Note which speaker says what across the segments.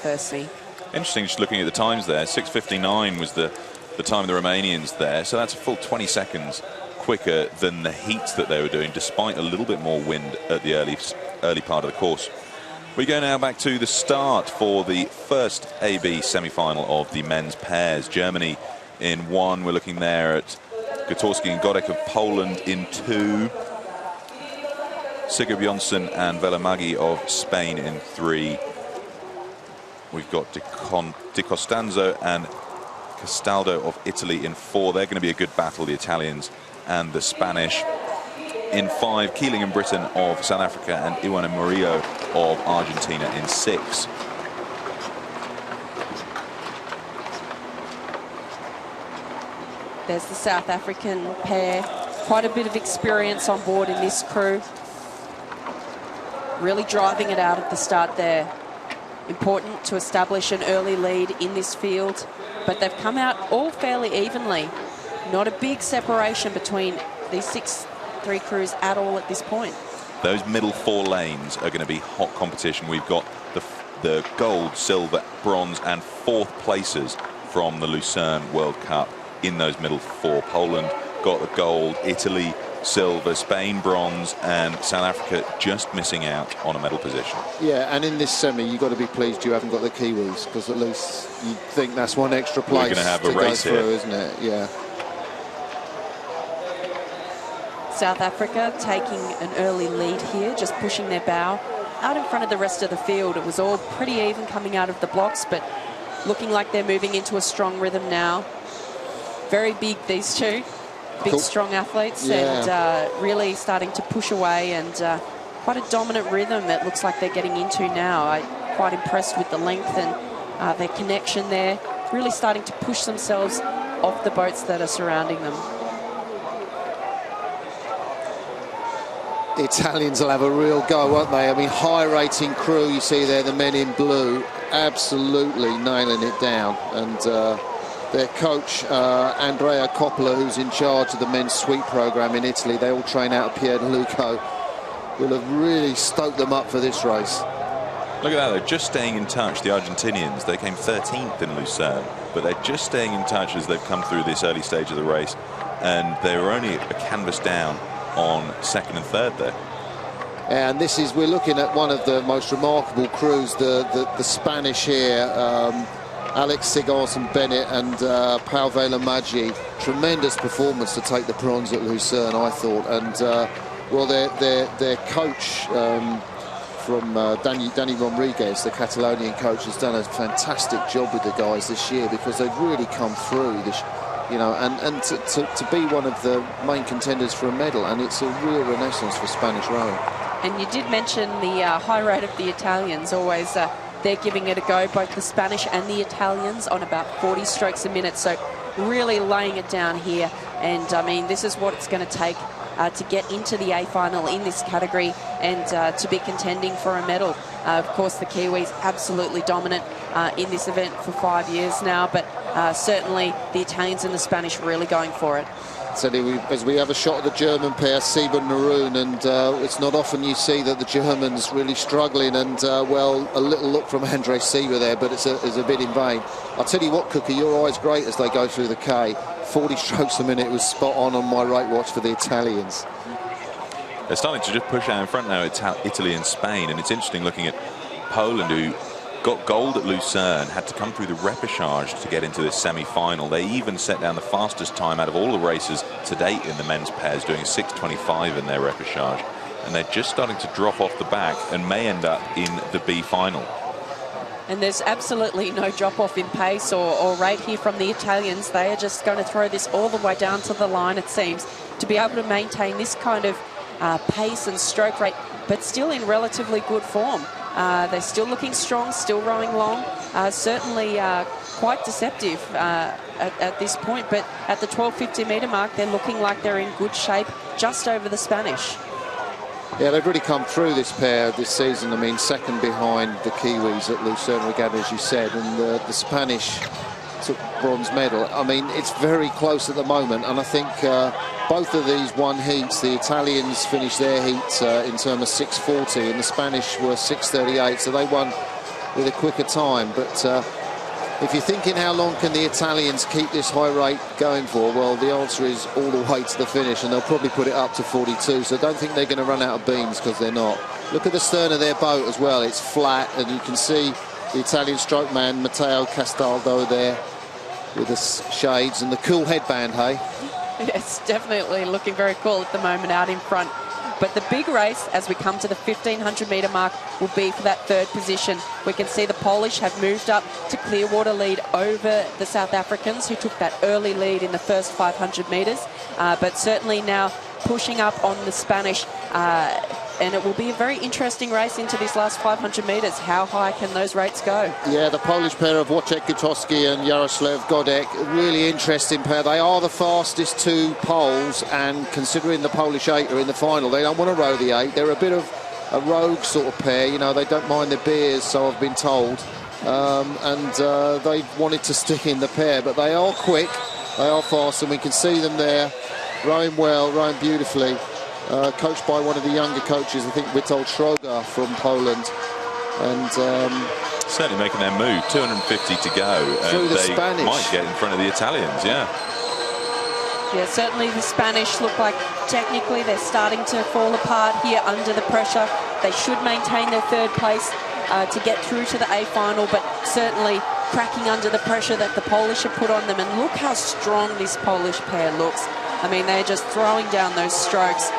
Speaker 1: firstly.
Speaker 2: Interesting, just looking at the times there. 6:59 was the time of the Romanians there, so that's a full 20 seconds quicker than the heats that they were doing, despite a little bit more wind at the early part of the course. We go now back to the start for the first AB semi-final of the men's pairs. Germany in 1. We're looking there at Gutowski and Godek of Poland in 2. Sigurd Jonsson and Velamagi of Spain in 3. We've got Di Costanzo and Castaldo of Italy in 4. They're going to be a good battle, the Italians and the Spanish. In 5, Keeling and Britton of South Africa and Iwan and Murillo of Argentina in 6.
Speaker 1: There's the South African pair. Quite a bit of experience on board in this crew. Really driving it out at the start there. Important to establish an early lead in this field, but they've come out all fairly evenly. Not a big separation between these 6-3 crews at all at this point.
Speaker 2: Those middle 4 lanes are going to be hot competition. We've got the gold, silver, bronze and 4th places from the Lucerne World Cup in those middle 4. Poland got the gold, Italy silver, Spain bronze, and South Africa just missing out on a medal position.
Speaker 3: Yeah, and in this semi you've got to be pleased you haven't got the Kiwis, because at least you'd think that's one extra place
Speaker 2: we're going to have a race
Speaker 3: go through,
Speaker 2: here,
Speaker 3: isn't it? Yeah.
Speaker 1: South Africa taking an early lead here, just pushing their bow out in front of the rest of the field. It was all pretty even coming out of the blocks, but looking like they're moving into a strong rhythm now. Very big, these two. Big, cool. Strong athletes, yeah. And really starting to push away, and quite a dominant rhythm it looks like they're getting into now. I'm quite impressed with the length and their connection there. Really starting to push themselves off the boats that are surrounding them.
Speaker 3: The Italians will have a real go, won't they? I mean, high-rating crew, you see there, the men in blue, absolutely nailing it down. And their coach, Andrea Coppola, who's in charge of the men's sweep program in Italy, they all train out of Pier de Luco, will have really stoked them up for this race.
Speaker 2: Look at that, they're just staying in touch, the Argentinians. They came 13th in Lucerne, but they're just staying in touch as they've come through this early stage of the race, and they were only a canvas down on 2nd and 3rd there.
Speaker 3: And this is, we're looking at one of the most remarkable crews, the Spanish here, Alex Sigurdsson Bennett and Pau Velamagi. Tremendous performance to take the bronze at Lucerne, I thought. And well, their coach from Danny Rodriguez, the Catalonian coach, has done a fantastic job with the guys this year, because they've really come through this, you know, and to be one of the main contenders for a medal, and it's a real renaissance for Spanish rowing. And
Speaker 1: you did mention the high rate of the Italians. Always they're giving it a go, both the Spanish and the Italians, on about 40 strokes a minute, so really laying it down here. And I mean, this is what it's going to take to get into the A final in this category and to be contending for a medal. Of course, the Kiwis absolutely dominant in this event for 5 years now, but certainly the Italians and the Spanish really going for it.
Speaker 3: So as we have a shot of the German pair, Sieben and Naroon, and it's not often you see that the Germans really struggling, and well, a little look from Andre Sieber there, but it's a bit in vain. I'll tell you what, Cookie, your eye's great as they go through the K. 40 strokes a minute was spot on my rate watch for the Italians.
Speaker 2: They're starting to just push out in front now, Italy and Spain, and it's interesting looking at Poland, who got gold at Lucerne, had to come through the repechage to get into this semi-final. They even set down the fastest time out of all the races to date in the men's pairs, doing 6:25 in their repechage, and they're just starting to drop off the back and may end up in the B final.
Speaker 1: And there's absolutely no drop-off in pace or rate here from the Italians. They are just going to throw this all the way down to the line, it seems, to be able to maintain this kind of pace and stroke rate, but still in relatively good form. They're still looking strong, still rowing long, certainly quite deceptive at this point, but at the 1250 metre mark, they're looking like they're in good shape, just over the Spanish.
Speaker 3: Yeah, they've really come through, this pair, this season. I mean, second behind the Kiwis at Lucerne Regatta, as you said, and the Spanish took bronze medal. I mean, it's very close at the moment, and I think both of these won heats. The Italians finished their heat in terms of 6:40, and the Spanish were 6:38, so they won with a quicker time. But if you're thinking how long can the Italians keep this high rate going for, well, the answer is all the way to the finish, and they'll probably put it up to 42. So I don't think they're going to run out of beans, because they're not. Look at the stern of their boat as well. It's flat, and you can see the Italian stroke man, Matteo Castaldo, there with the shades and the cool headband, hey?
Speaker 1: Yes, definitely looking very cool at the moment out in front. But the big race, as we come to the 1,500-metre mark, will be for that third position. We can see the Polish have moved up to Clearwater lead over the South Africans, who took that early lead in the first 500 metres. But certainly now pushing up on the Spanish. And it will be a very interesting race into this last 500 metres. How high can those rates go?
Speaker 3: Yeah, the Polish pair of Wojciech Gutowski and Jaroslav Godek, really interesting pair. They are the fastest two Poles, and considering the Polish 8 are in the final, they don't want to row the 8. They're a bit of a rogue sort of pair. You know, they don't mind their beers, so I've been told. They wanted to stick in the pair, but they are quick, they are fast, and we can see them there rowing well, rowing beautifully. Coached by one of the younger coaches, I think Witold Schroger from Poland, and
Speaker 2: certainly making their move. 250 to go,
Speaker 3: through
Speaker 2: and
Speaker 3: the
Speaker 2: they
Speaker 3: Spanish
Speaker 2: might get in front of the Italians. Yeah,
Speaker 1: certainly the Spanish look like technically they're starting to fall apart here under the pressure. They should maintain their third place to get through to the A final, but certainly cracking under the pressure that the Polish have put on them. And look how strong this Polish pair looks. I mean, they're just throwing down those strokes.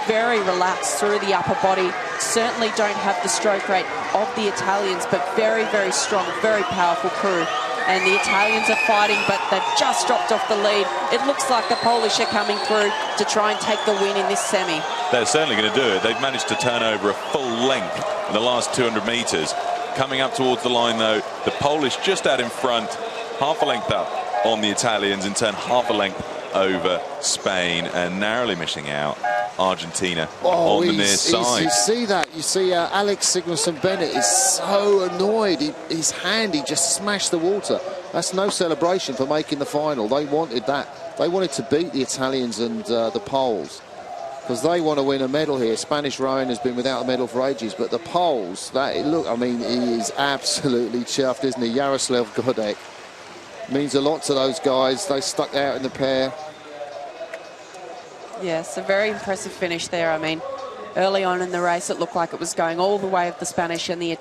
Speaker 1: Very relaxed through the upper body. Certainly don't have the stroke rate of the Italians, but very, very strong, very powerful crew. And the Italians are fighting, but they've just dropped off the lead. It looks like the Polish are coming through to try and take the win in this semi.
Speaker 2: they're certainly going to do it. They've managed to turn over a full length in the last 200 metres. Coming up towards the line, though, the Polish just out in front, half a length up on the Italians, and turn half a length over Spain, and narrowly missing out Argentina on the near side.
Speaker 3: You see that? You see Alex Sigmarsson-Bennett is so annoyed. His hand, he just smashed the water. That's no celebration for making the final. They wanted that. They wanted to beat the Italians and the Poles, because they want to win a medal here. Spanish rowing has been without a medal for ages, but the Poles, look, I mean, he is absolutely chuffed, isn't he? Jaroslav Godek means a lot to those guys. They stuck out in the pair.
Speaker 1: Yes, a very impressive finish there. I mean, early on in the race, it looked like it was going all the way of the Spanish and the